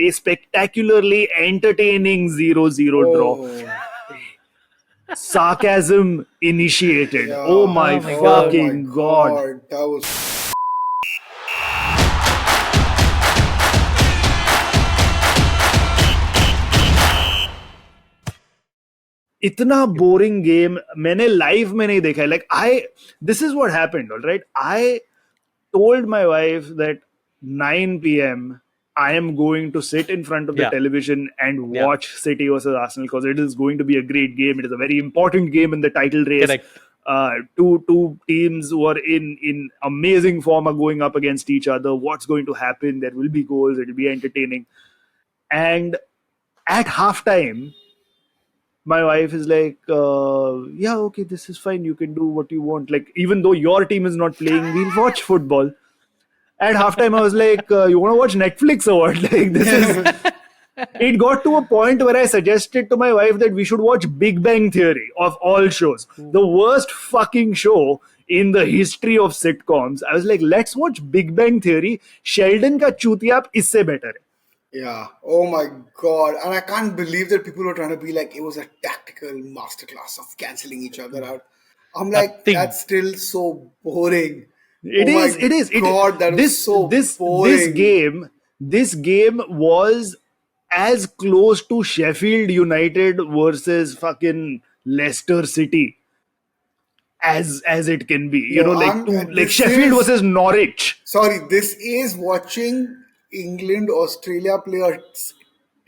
a spectacularly entertaining 0-0 draw. Sarcasm initiated. Yeah. Oh my God. fucking God. That was इतना boring game मैंने live में नहीं देखा है. Like this is what happened, all right? I told my wife that 9 p.m. I am going to sit in front of the Yeah. television and watch City versus Arsenal because it is going to be a great game. It is a very important game in the title race. Correct. Two teams who are in amazing form are going up against each other. What's going to happen? There will be goals. It will be entertaining. And at halftime, my wife is like, yeah, okay, this is fine. You can do what you want. Like, even though your team is not playing, we'll watch football. At halftime, I was like, you want to watch Netflix or what? Like, this is... It got to a point where I suggested to my wife that we should watch Big Bang Theory of all shows. The worst fucking show in the history of sitcoms. I was like, let's watch Big Bang Theory. Sheldon ka chutiap isse better hai. Yeah. Oh my God. And I can't believe that people were trying to be like, it was a tactical masterclass of cancelling each other out. I'm like, Nothing. that's still so boring. It Oh is. my It is. God, that was so boring. This game was as close to Sheffield United versus fucking Leicester City as it can be. You No, know, I'm- like this Sheffield is- versus Norwich. Sorry, this is watching England Australia play a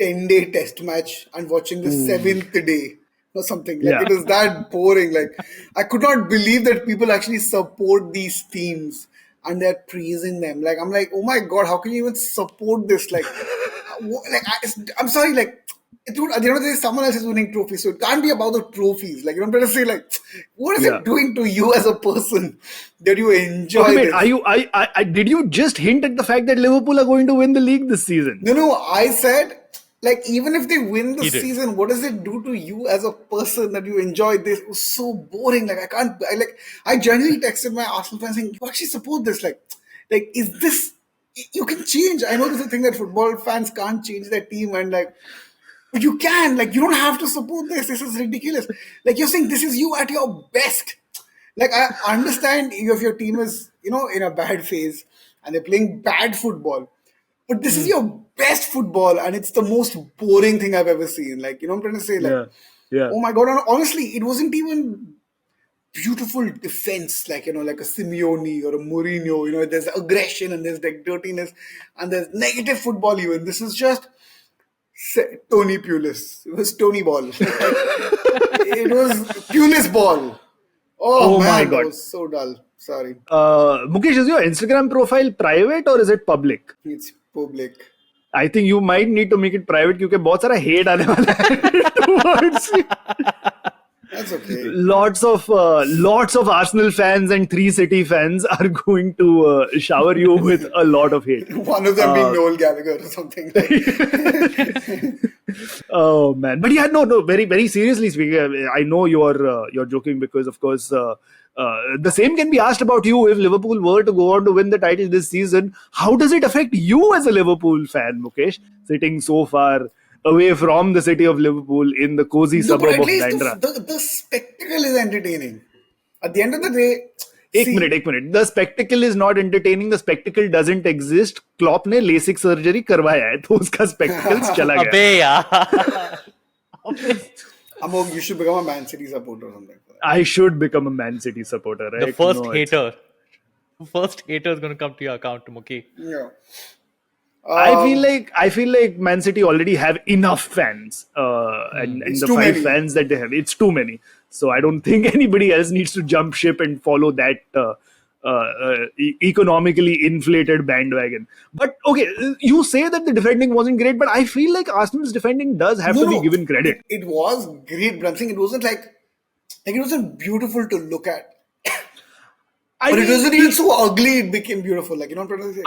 10-day test match and watching the 7th day or something. Like, Yeah. it is that boring. Like, I could not believe that people actually support these teams and they're praising them. Like, I'm like, oh my God, how can you even support this? Like, I'm sorry, like, dude, at the end of the day, someone else is winning trophies, so it can't be about the trophies. Like, you know, I'm trying to say, like, what is Yeah. it doing to you as a person that you enjoy Okay, this? wait, did you just hint at the fact that Liverpool are going to win the league this season? No, I said, like, even if they win the He did. season, what does it do to you as a person that you enjoy this? It was so boring. Like, I genuinely texted my Arsenal fans saying, you actually support this. Like, is this, you can change. I know there's a thing that football fans can't change their team and like, but you can. Like, you don't have to support this. This is ridiculous. Like, you're saying this is you at your best. Like, I understand if your team is, you know, in a bad phase and they're playing bad football. But this is your best football and it's the most boring thing I've ever seen. Like, you know what I'm trying to say? Like, Yeah. oh my God. And honestly, it wasn't even beautiful defense, like, you know, like a Simeone or a Mourinho. You know, there's aggression and there's like dirtiness and there's negative football even. This is just Tony Pulis. It was Tony Ball. It was Pulis Ball. Oh man, my God. that was so dull. Sorry. Mukesh, is your Instagram profile private or is it public? It's public. I think you might need to make it private क्योंकि बहुत सारा hate आने वाला है towards you. That's okay. Lots of Arsenal fans and 3 City fans are going to shower you with a lot of hate. One of them being Noel Gallagher or something. Oh man, but yeah, no. Very, very seriously speaking, I know you're joking because, of course, the same can be asked about you. If Liverpool were to go on to win the title this season, how does it affect you as a Liverpool fan, Mukesh, sitting so far away from the city of Liverpool in the cozy No, but suburb at of least Bandra? the spectacle is entertaining. At the end of the day, एक minute. The spectacle is not entertaining. The spectacle doesn't exist. Klopp ने LASIK surgery करवाया है, तो उसका spectacle चला गया. अबे यार. Amogh, you should become a Man City supporter or something. I should become a Man City supporter, right? The first No, it's- hater. The first hater is going to come to your account, Mookie. Yeah. I feel like Man City already have enough fans, and It's the too 5 many. fans that they have, it's too many. So I don't think anybody else needs to jump ship and follow that economically inflated bandwagon. But okay, you say that the defending wasn't great, but I feel like Arsenal's defending does have to be given credit. It was great, but I'm saying it wasn't like it wasn't beautiful to look at. But it wasn't even so ugly, it became beautiful. Like, you know what I'm trying to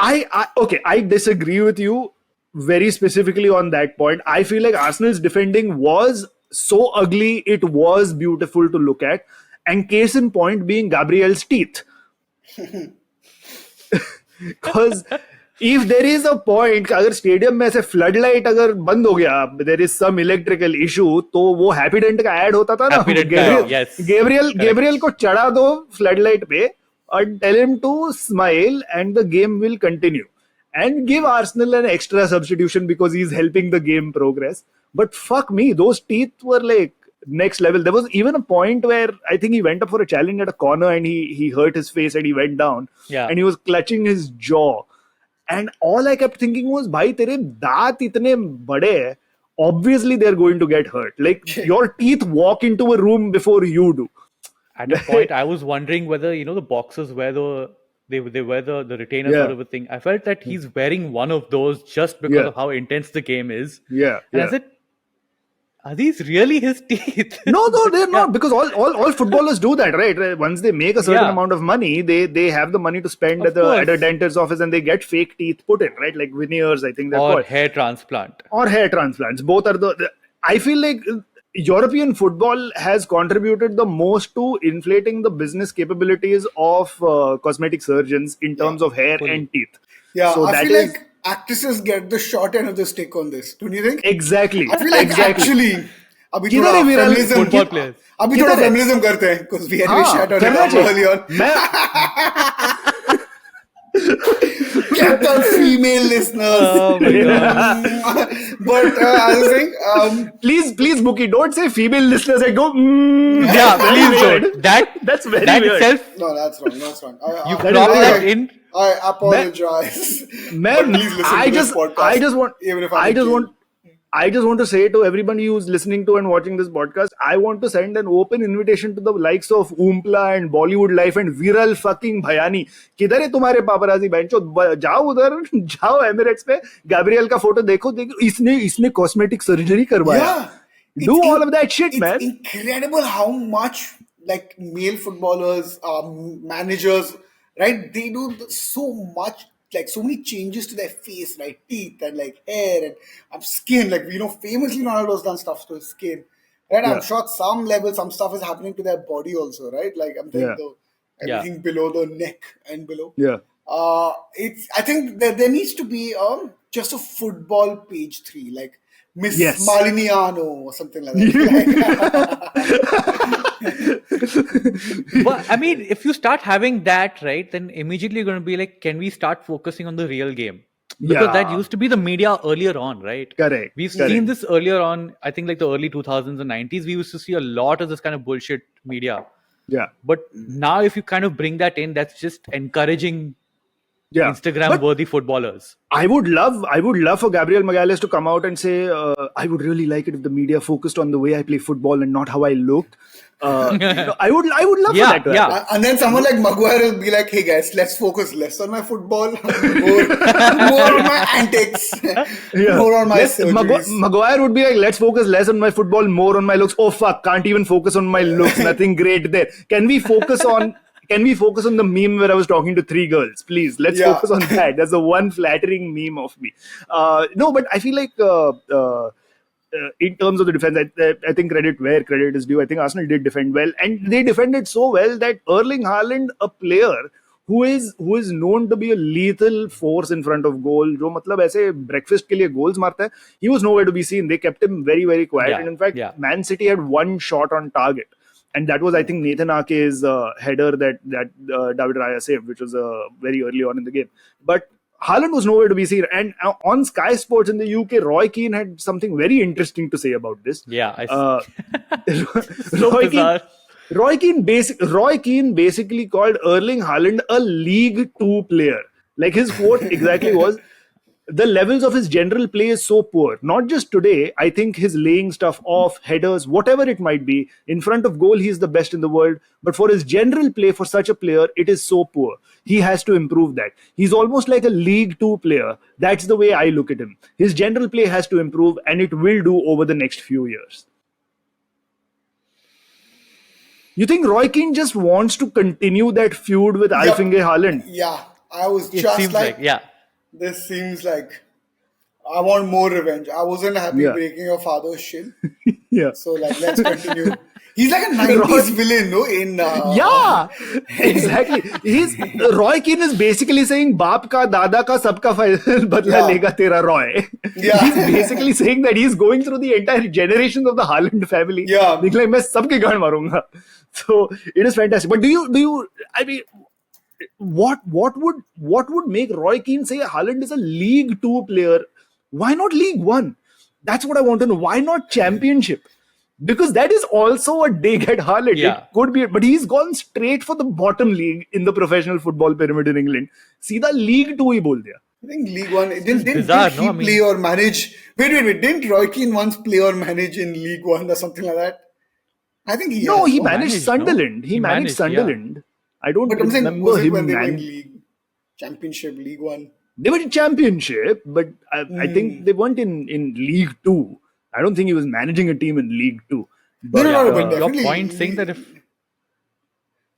say? I disagree with you very specifically on that point. I feel like Arsenal's defending was so ugly, it was beautiful to look at. And case in point being Gabriel's teeth. Because if there is a point अगर stadium में ऐसे flood light अगर बंद हो गया, there is some electrical issue, तो वो happy dent का ऐड होता था ना, Happy Dent का, yes. गेब्रियल को चढ़ा दो फ्लड लाइट पे and tell him to smile and the game will continue, and give Arsenal an extra substitution because he's helping the game progress. But fuck me, those teeth were like next level. There was even a point where I think he went up for a challenge at a corner and he hurt his face and he went down, Yeah. and he was clutching his jaw. And all I kept thinking was, भाई तेरे दांत इतने बड़े हैं, obviously they're going to get hurt. Like your teeth walk into a room before you do. At a point, I was wondering whether the boxers wear they wear the retainer Yeah. sort of a thing. I felt that he's wearing one of those just because Yeah. of how intense the game is. Yeah, And I yeah. said, are these really his teeth? No, they're not, because all footballers do that, right? Once they make a certain Yeah. amount of money, they have the money to spend Of at a course. dentist's office, and they get fake teeth put in, right? Like veneers, I think they're Or called. hair transplant. Or hair transplants. Both are I feel like European football has contributed the most to inflating the business capabilities of cosmetic surgeons in terms of hair fully. and teeth. Yeah, So I that feel is like actresses get the short end of the stick on this. Don't you think? exactly. I feel like exactly. actually अभी किधर थोड़ा है Viral? feminism Football players. अभी किधर थोड़ा है? feminism करते हैं because we had हाँ, shut on करना it चाहिए. early on. मैं Kept our female listeners. Oh my god. But I was saying, please, Bookie, don't say female listeners. I go. Yeah, that's very please weird. don't. That's very that weird. itself. no, that's wrong. That's wrong. You That plop is that very- in. I apologize. Man, But please listen to this podcast. I just want to say to everybody who's listening to and watching this podcast, I want to send an open invitation to the likes of Oompla and Bollywood Life and Viral fucking Bhayani. किधर है तुम्हारे पापराजी बेंचो? जाओ उधर, जाओ Emirates पे, Gabriel का photo देखो, इसने कॉस्मेटिक सर्जरी करवाया. Yeah. Do It's all of that shit, it's man. incredible how much like male footballers, managers, right? They do so much, like so many changes to their face, right? Teeth and like hair and skin. Like famously Ronaldo's done stuff to his skin. Right? Yeah. I'm sure at some level some stuff is happening to their body also, right? Like I'm thinking everything below the neck and below. Yeah. I think there needs to be just a football page 3, like Miss Yes. Maliniano or something like that. But I mean, if you start having that, right, then immediately you're going to be like, can we start focusing on the real game? Because that Yeah. used to be the media earlier on, right? Correct. We've Correct. seen this earlier on, I think like the early 2000s and 90s. We used to see a lot of this kind of bullshit media. Yeah. But now if you kind of bring that in, that's just encouraging Yeah. Instagram worthy footballers. I would love for Gabriel Magalhaes to come out and say, I would really like it if the media focused on the way I play football and not how I looked. I would love for that to happen. And then someone like Maguire will be like, hey guys, let's focus less on my football, more on my antics, more on my surgeries. Maguire would be like, let's focus less on my football, more on my looks. Oh fuck, can't even focus on my looks. Nothing great there. Can we focus on the meme where I was talking to 3 girls? Please, let's focus on that. That's the one flattering meme of me. No, but I feel like in terms of the defense, I think credit where credit is due. I think Arsenal did defend well, and they defended so well that Erling Haaland, a player who is known to be a lethal force in front of goal, जो मतलब ऐसे breakfast के लिए goals मारता है, he was nowhere to be seen. They kept him very, very quiet, and in fact, Man City had 1 shot on target. And that was, I think, Nathan Ake's header that David Raya saved, which was very early on in the game. But Haaland was nowhere to be seen. And on Sky Sports in the UK, Roy Keane had something very interesting to say about this. Yeah, Roy Keane basically called Erling Haaland a League 2 player. Like his quote exactly was, the levels of his general play is so poor. Not just today, I think his laying stuff off, headers, whatever it might be, in front of goal, he's the best in the world. But for his general play, for such a player, it is so poor. He has to improve that. He's almost like a League 2 player. That's the way I look at him. His general play has to improve, and it will do over the next few years. You think Roy Keane just wants to continue that feud with Alf-Inge Haaland? Yeah, I was just like, this seems like I want more revenge. I wasn't happy breaking your father's shin. Yeah. So like, let's continue. He's like a 90s villain, no? In Yeah, exactly. Roy Keane is basically saying बाप का दादा का सबका बदला लेगा तेरा Roy. Yeah. He's basically saying that he's going through the entire generation of the Haaland family. Yeah. Like मैं सबके गांड मारूंगा. So it is fantastic. But do you? I mean, what would make Roy Keane say Haaland is a League 2 player? Why not League 1? That's what I want to know. Why not Championship? Because that is also a dig at Haaland. Yeah. It could be, but he's gone straight for the bottom league in the professional football pyramid in England. सीधा League 2 ही बोल दिया. I think League 1. Didn't bizarre, he play or manage? Wait. Didn't Roy Keane once play or manage in League 1 or something like that? I think he No, has. he managed Sunderland. No? He He managed managed, yeah. Sunderland. I don't But I'm saying, remember was it him when they were in managing. League Championship, League 1? They were in Championship, but I think they weren't in League 2. I don't think he was managing a team in League 2. But, No, but Your definitely. point saying that if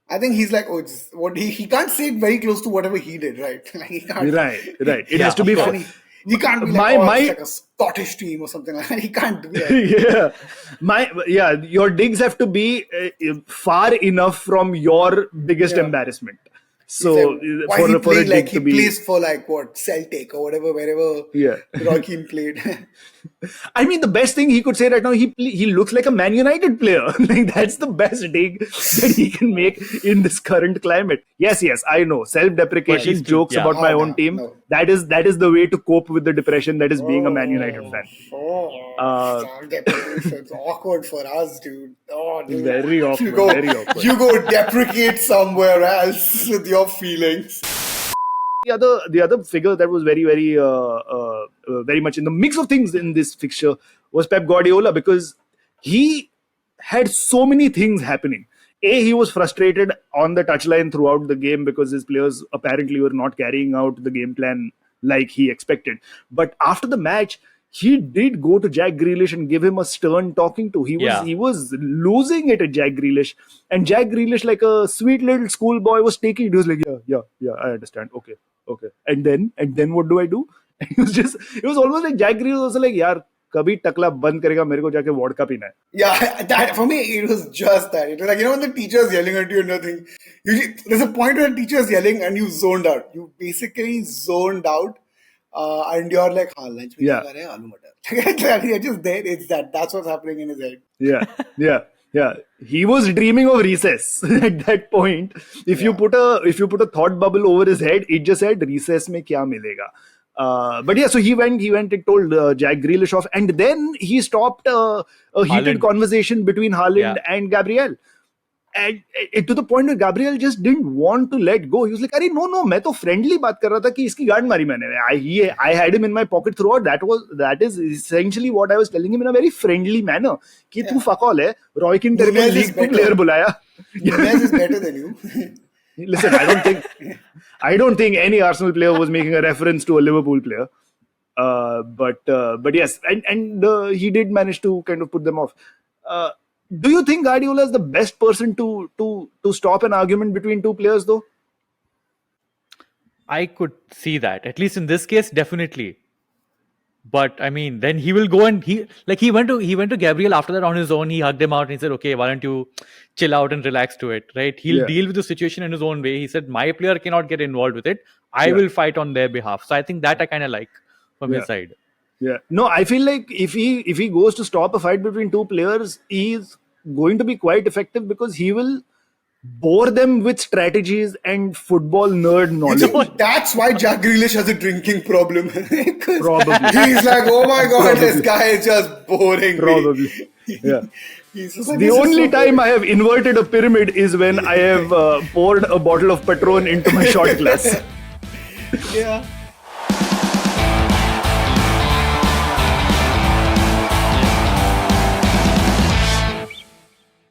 I think he's like, it's what he can't say it very close to whatever he did, right? Like he can't. right. It Yeah, has to be. of He can't be like, My- it's like a Scottish team or something like that. He can't do that. Your digs have to be far enough from your biggest Yeah. embarrassment. He So said, why he for a played dig like to he be, plays for like what Celtic or whatever, wherever Yeah. Roy Keane played. I mean, the best thing he could say right now, he looks like a Man United player. Like that's the best dig that he can make in this current climate. Yes, I know. But Self-deprecation, he's- jokes yeah. about my Oh, own no, team. no. That is the way to cope with the depression that is being a Man United fan. It's awkward for us, dude. Oh, dude. Very awkward, You go, very awkward. You go deprecate somewhere else with your feelings. The other figure that was very much in the mix of things in this fixture was Pep Guardiola, because he had so many things happening. He was frustrated on the touchline throughout the game because his players apparently were not carrying out the game plan like he expected. But after the match, he did go to Jack Grealish and give him a stern talking to. He was losing it at Jack Grealish, and Jack Grealish, like a sweet little schoolboy, was taking it. He was like, yeah, I understand. Okay. And then what do I do? And it was almost like Jack Grealish was like, यार कभी टकला बंद करेगा, मेरे को जाके vodka पीना है. Yeah, that for me it was just that. It was like, you know, when the teacher's yelling at you and nothing, there's a point where the teacher's yelling and you zoned out. You basically zoned out, and you're like, "हाँ, lunch में क्या कर रहे हैं? आलू मटर." You're just there. It's that. That's what's happening in his head. Yeah. He was dreaming of recess at that point. If you put a thought bubble over his head, it just said recess में क्या मिलेगा. But yeah, so he went and told Jack Grealish off, and then he stopped a heated Haaland. conversation between Haaland Yeah. and Gabriel. And to the point where Gabriel just didn't want to let go. He was like, "अरे no, मैं तो friendly बात कर रहा था कि इसकी गांड मारी मैंने. I had him in my pocket throughout. That is essentially what I was telling him in a very friendly manner. कि तू fuck all है. Roy Keane तेरे को Nunez is League 2 better. player बुलाया." Nunez is better than you. Listen, I don't think any Arsenal player was making a reference to a Liverpool player. But yes, and he did manage to kind of put them off. Do you think Guardiola is the best person to stop an argument between two players, though? I could see that. At least in this case, definitely. But I mean, then he will go and he went to Gabriel after that on his own. He hugged him out and he said, "Okay, why don't you chill out and relax to it?" Right? He'll deal with the situation in his own way. He said, "My player cannot get involved with it. I will fight on their behalf." So I think that I kind of like from his side. Yeah. No, I feel like if he goes to stop a fight between two players, he's going to be quite effective because he will bore them with strategies and football nerd knowledge. That's why Jack Grealish has a drinking problem. Probably. He's like, "Oh my god, this guy is just boring." Probably. Yeah. He's just like, The "This is only so time I have inverted a pyramid is when I have poured a bottle of Patron into my shot glass. boring." Yeah.